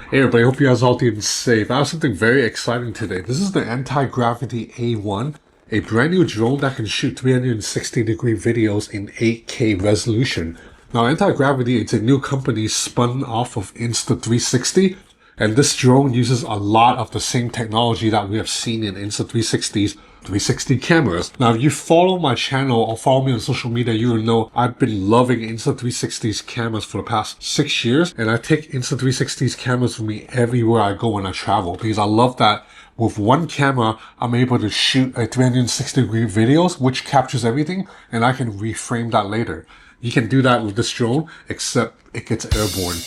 Hey everybody, hope you guys all doing safe. I have something very exciting today. This is the Antigravity A1, a brand new drone that can shoot 360-degree videos in 8K resolution. Now, Antigravity, it's a new company spun off of Insta360, and this drone uses a lot of the same technology that we have seen in Insta360's 360 cameras. Now, if you follow my channel or follow me on social media, you will know I've been loving Insta360's cameras for the past 6 years, and I take Insta360's cameras with me everywhere I go when I travel because I love that with one camera, I'm able to shoot a 360-degree videos, which captures everything, and I can reframe that later. You can do that with this drone, except it gets airborne.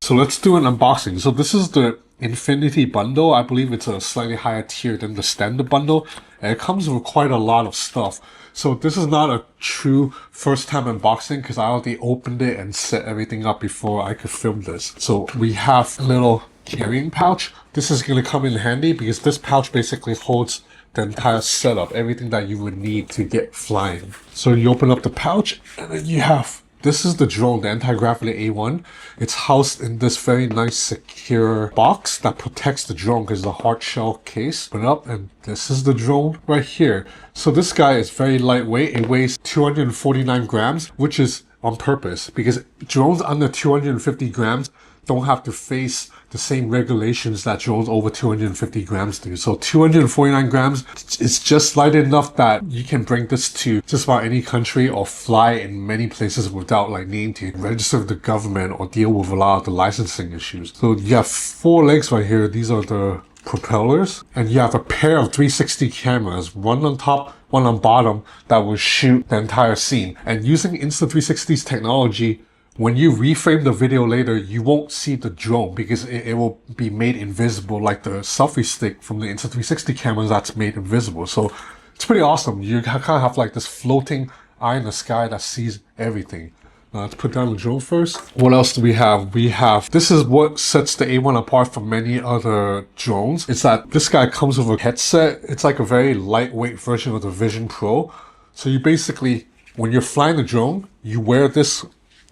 So let's do an unboxing. So this is the Infinity bundle. I believe it's a slightly higher tier than the standard bundle, and it comes with quite a lot of stuff. So this is not a true first time unboxing because I already opened it and set everything up before I could film this. So we have a little carrying pouch. This is going to come in handy because this pouch basically holds the entire setup, everything that you would need to get flying. So you open up the pouch and then you have, this is the drone, the Antigravity A1. It's housed in this very nice secure box that protects the drone because the hard shell case. Open up and this is the drone right here. So this guy is very lightweight. It weighs 249 grams, which is on purpose because drones under 250 grams don't have to face the same regulations that drones over 250 grams do. So 249 grams, it's just light enough that you can bring this to just about any country or fly in many places without like needing to register with the government or deal with a lot of the licensing issues. So you have 4 legs right here. These are the propellers, and you have a pair of 360 cameras, one on top, one on bottom, that will shoot the entire scene. And using Insta360's technology, when you reframe the video later, you won't see the drone because it will be made invisible like the selfie stick from the Insta360 cameras that's made invisible. So it's pretty awesome. You kind of have like this floating eye in the sky that sees everything. Now let's put down the drone first. What else do we have? This is what sets the A1 apart from many other drones. It's that this guy comes with a headset. It's like a very lightweight version of the Vision Pro. So you basically, when you're flying the drone, you wear this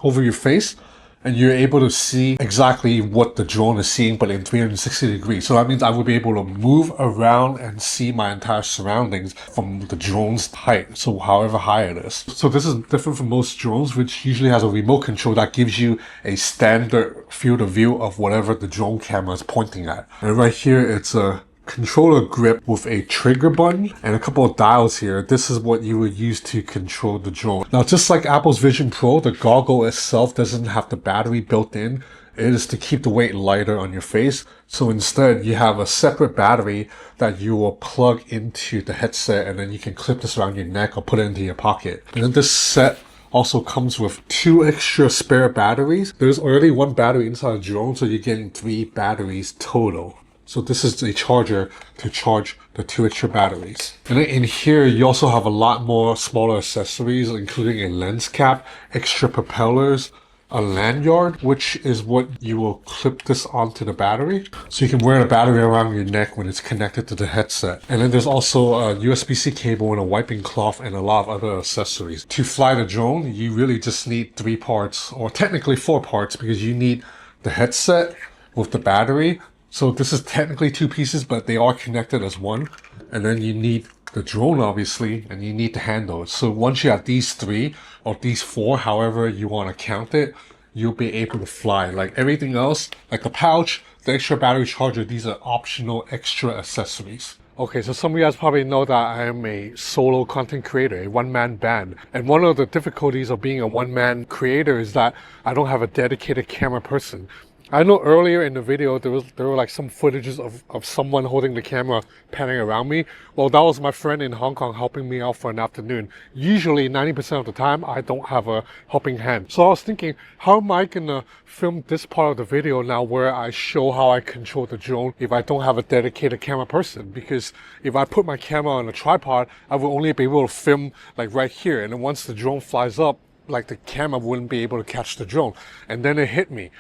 over your face and you're able to see exactly what the drone is seeing, but in 360 degrees. So that means I will be able to move around and see my entire surroundings from the drone's height, so however high it is. So this is different from most drones, which usually has a remote control that gives you a standard field of view of whatever the drone camera is pointing at. And right here, it's a controller grip with a trigger button and a couple of dials here. This is what you would use to control the drone. Now, just like Apple's Vision Pro, the goggle itself doesn't have the battery built in. It is to keep the weight lighter on your face. So instead, you have a separate battery that you will plug into the headset, and then you can clip this around your neck or put it into your pocket. And then this set also comes with 2 extra spare batteries. There's already 1 battery inside the drone, so you're getting 3 batteries total. So this is the charger to charge the 2 extra batteries. And then in here, you also have a lot more smaller accessories, including a lens cap, extra propellers, a lanyard, which is what you will clip this onto the battery. So you can wear the battery around your neck when it's connected to the headset. And then there's also a USB-C cable and a wiping cloth and a lot of other accessories. To fly the drone, you really just need 3 parts, or technically 4 parts, because you need the headset with the battery. So this is technically 2 pieces, but they are connected as one. And then you need the drone, obviously, and you need the handle. So once you have these 3 or these 4, however you want to count it, you'll be able to fly. Like everything else, like the pouch, the extra battery charger, these are optional extra accessories. Okay, so some of you guys probably know that I am a solo content creator, a one-man band. And one of the difficulties of being a one-man creator is that I don't have a dedicated camera person. I know earlier in the video there were like some footages of someone holding the camera panning around me. Well, that was my friend in Hong Kong helping me out for an afternoon. Usually 90% of the time I don't have a helping hand. So I was thinking, how am I gonna film this part of the video now where I show how I control the drone if I don't have a dedicated camera person? Because if I put my camera on a tripod, I will only be able to film like right here, and then once the drone flies up, like the camera wouldn't be able to catch the drone. And then it hit me.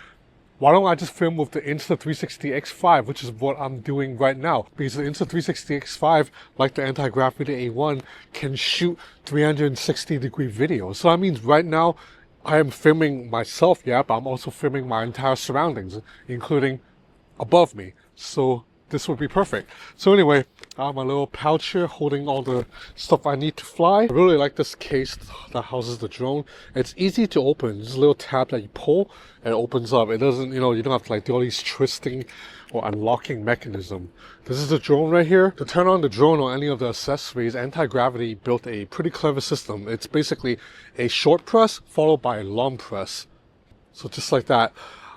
Why don't I just film with the Insta360 X5, which is what I'm doing right now? Because the Insta360 X5, like the Antigravity A1, can shoot 360-degree video. So that means right now, I am filming myself, yeah, but I'm also filming my entire surroundings, including above me. So this would be perfect. So anyway, I have my little pouch here holding all the stuff I need to fly. I really like this case that houses the drone. It's easy to open. Just a little tab that you pull and it opens up. It doesn't, you don't have to like do all these twisting or unlocking mechanism. This is the drone right here. To turn on the drone or any of the accessories, Antigravity built a pretty clever system. It's basically a short press followed by a long press. So just like that.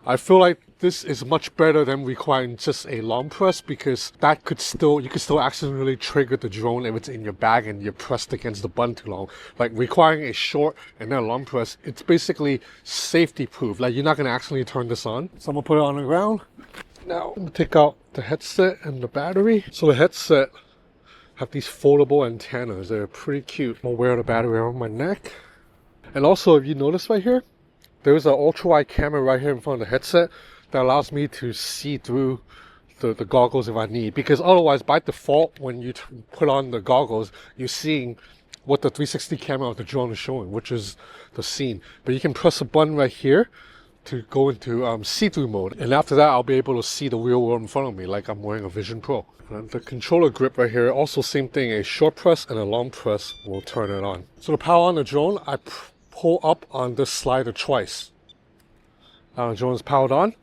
I feel like this is much better than requiring just a long press, because you could still accidentally trigger the drone if it's in your bag and you're pressed against the button too long. Like requiring a short and then a long press, it's basically safety proof. Like you're not going to accidentally turn this on. So I'm going to put it on the ground. Now I'm going to take out the headset and the battery. So the headset have these foldable antennas. They're pretty cute. I'm going to wear the battery around my neck. And also, if you notice right here, there's an ultra-wide camera right here in front of the headset that allows me to see through the goggles if I need. Because otherwise, by default, when you put on the goggles, you're seeing what the 360 camera of the drone is showing, which is the scene. But you can press a button right here to go into see-through mode. And after that, I'll be able to see the real world in front of me, like I'm wearing a Vision Pro. And the controller grip right here, also same thing, a short press and a long press will turn it on. So to power on the drone, I pull up on this slider twice. Now the drone is powered on.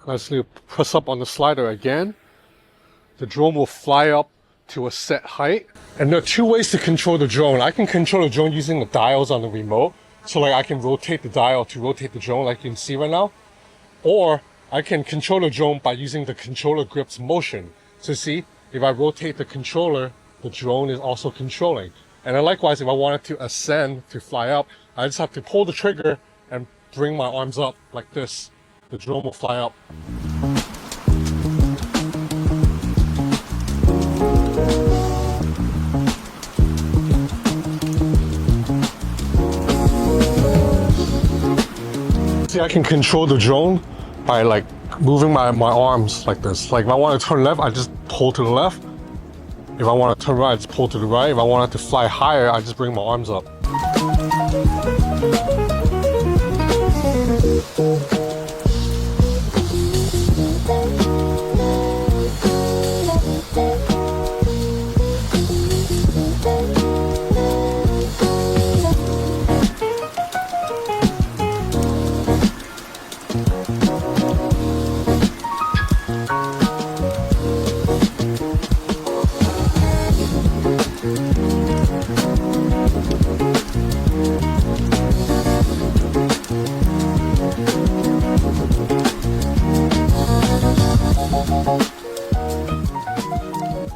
I just need to press up on the slider again. The drone will fly up to a set height. And there are two ways to control the drone. I can control the drone using the dials on the remote. So like I can rotate the dial to rotate the drone like you can see right now. Or I can control the drone by using the controller grip's motion. So see, if I rotate the controller, the drone is also controlling. And then likewise, if I wanted to ascend to fly up, I just have to pull the trigger and bring my arms up like this. The drone will fly up. See, I can control the drone by like moving my arms like this. Like if I want to turn left, I just pull to the left. If I want to turn right, I just pull to the right. If I want it to fly higher, I just bring my arms up.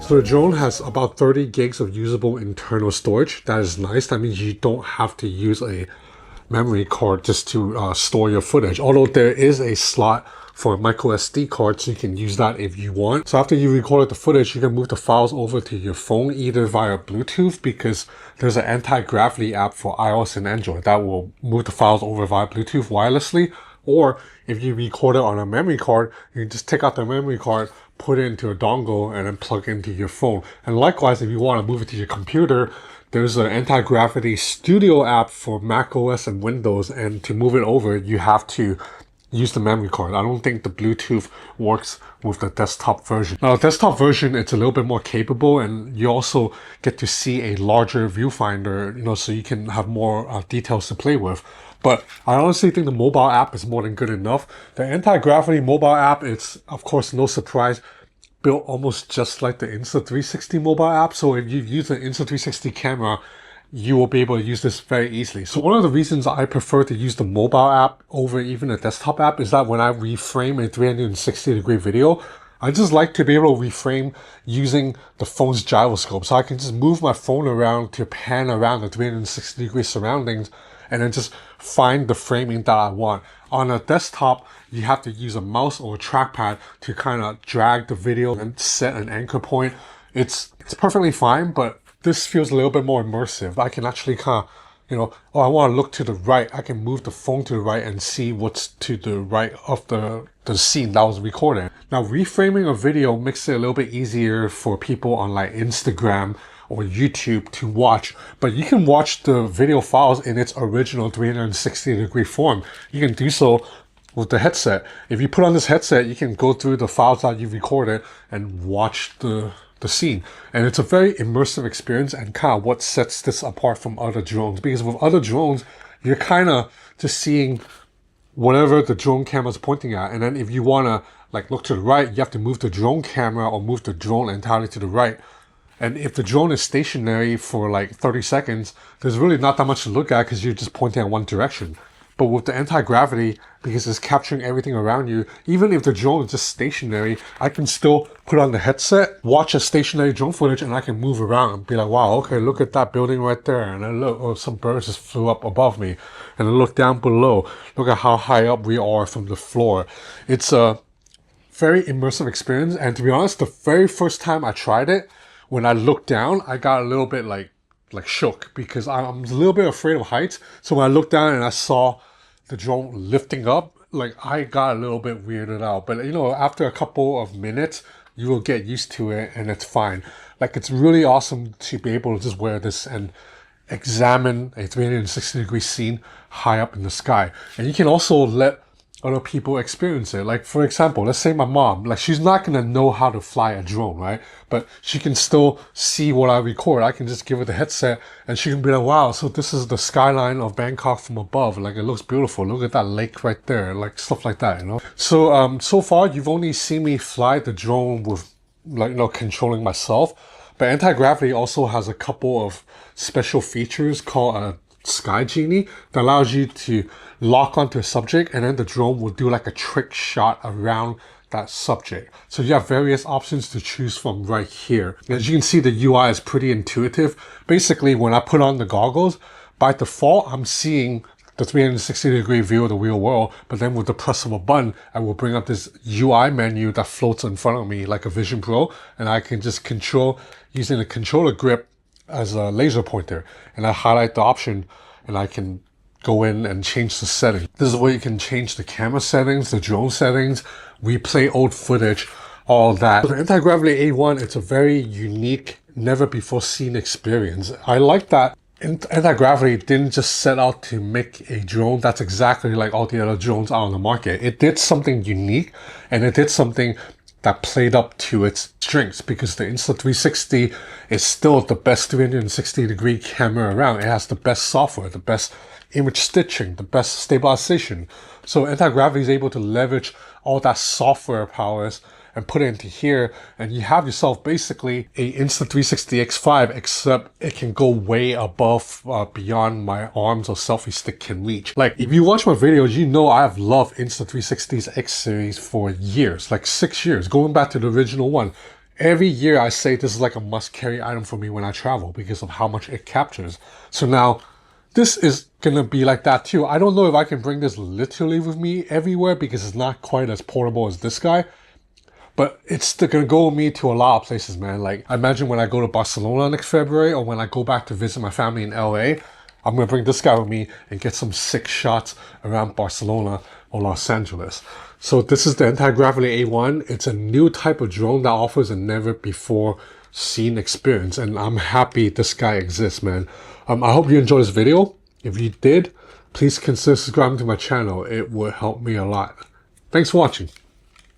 So the drone has about 30 gigs of usable internal storage. That is nice. That means you don't have to use a memory card just to store your footage. Although there is a slot for a micro SD card, so you can use that if you want. So after you recorded the footage, you can move the files over to your phone either via Bluetooth, because there's an Antigravity app for iOS and Android that will move the files over via Bluetooth wirelessly. Or if you record it on a memory card, you can just take out the memory card, put it into a dongle, and then plug it into your phone. And likewise, if you want to move it to your computer, there's an Antigravity Studio app for Mac OS and Windows, and to move it over, you have to use the memory card. I don't think the Bluetooth works with the desktop version. Now, the desktop version, it's a little bit more capable, and you also get to see a larger viewfinder, so you can have more details to play with. But I honestly think the mobile app is more than good enough. The Antigravity mobile app, it's, of course, no surprise, built almost just like the Insta360 mobile app. So if you've used an Insta360 camera, you will be able to use this very easily. So one of the reasons I prefer to use the mobile app over even a desktop app is that when I reframe a 360-degree video, I just like to be able to reframe using the phone's gyroscope. So I can just move my phone around to pan around the 360-degree surroundings and then just find the framing that I want. On a desktop, you have to use a mouse or a trackpad to kind of drag the video and set an anchor point. It's perfectly fine, but this feels a little bit more immersive. I can actually kind of, you know, oh, I want to look to the right. I can move the phone to the right and see what's to the right of the scene that was recorded. Now, reframing a video makes it a little bit easier for people on like Instagram or YouTube to watch, but you can watch the video files in its original 360-degree form. You can do so with the headset. If you put on this headset, you can go through the files that you've recorded and watch the scene. And it's a very immersive experience and kind of what sets this apart from other drones. Because with other drones, you're kind of just seeing whatever the drone camera is pointing at. And then if you want to like look to the right, you have to move the drone camera or move the drone entirely to the right. And if the drone is stationary for like 30 seconds, there's really not that much to look at because you're just pointing in one direction. But with the anti-gravity, because it's capturing everything around you, even if the drone is just stationary, I can still put on the headset, watch a stationary drone footage, and I can move around and be like, wow, okay, look at that building right there. And then look, oh, some birds just flew up above me. And then look down below. Look at how high up we are from the floor. It's a very immersive experience. And to be honest, the very first time I tried it, when I looked down, I got a little bit like shook because I'm a little bit afraid of heights. So when I looked down and I saw the drone lifting up, like I got a little bit weirded out. But you know, after a couple of minutes, you will get used to it and it's fine. Like it's really awesome to be able to just wear this and examine a 360-degree scene high up in the sky. And you can also let other people experience it. Like for example, let's say my mom, like she's not gonna know how to fly a drone, right? But she can still see what I record. I can just give her the headset and she can be like, wow, so this is the skyline of Bangkok from above. Like it looks beautiful. Look at that lake right there. Like stuff like that, you know? So, so far you've only seen me fly the drone with like, you know, controlling myself. But Antigravity also has a couple of special features called a Sky Genie that allows you to lock onto a subject and then the drone will do like a trick shot around that subject. So you have various options to choose from right here. As you can see, the UI is pretty intuitive. Basically, when I put on the goggles, by default, I'm seeing the 360-degree view of the real world, but then with the press of a button, I will bring up this UI menu that floats in front of me like a Vision Pro, and I can just control using the controller grip as a laser pointer, and I highlight the option and I can go in and change the settings. This is where you can change the camera settings, the drone settings, replay old footage, all that. The Antigravity A1, it's a very unique, never before seen experience. I like that Antigravity didn't just set out to make a drone that's exactly like all the other drones out on the market. It did something unique and it did something that played up to its strengths, because the Insta360 is still the best 360-degree camera around. It has the best software, the best image stitching, the best stabilization. So Antigravity is able to leverage all that software powers and put it into here, and you have yourself basically a Insta360 X5, except it can go way above, beyond my arms or selfie stick can reach. Like, if you watch my videos, you know I have loved Insta360's X series for years, like 6 years, going back to the original one. Every year I say this is like a must-carry item for me when I travel because of how much it captures. So now, this is gonna be like that too. I don't know if I can bring this literally with me everywhere because it's not quite as portable as this guy. But it's still gonna go with me to a lot of places, man. Like, I imagine when I go to Barcelona next February, or when I go back to visit my family in LA, I'm gonna bring this guy with me and get some sick shots around Barcelona or Los Angeles. So this is the Antigravity A1. It's a new type of drone that offers a never before seen experience, and I'm happy this guy exists, man. I hope you enjoyed this video. If you did, please consider subscribing to my channel. It would help me a lot. Thanks for watching.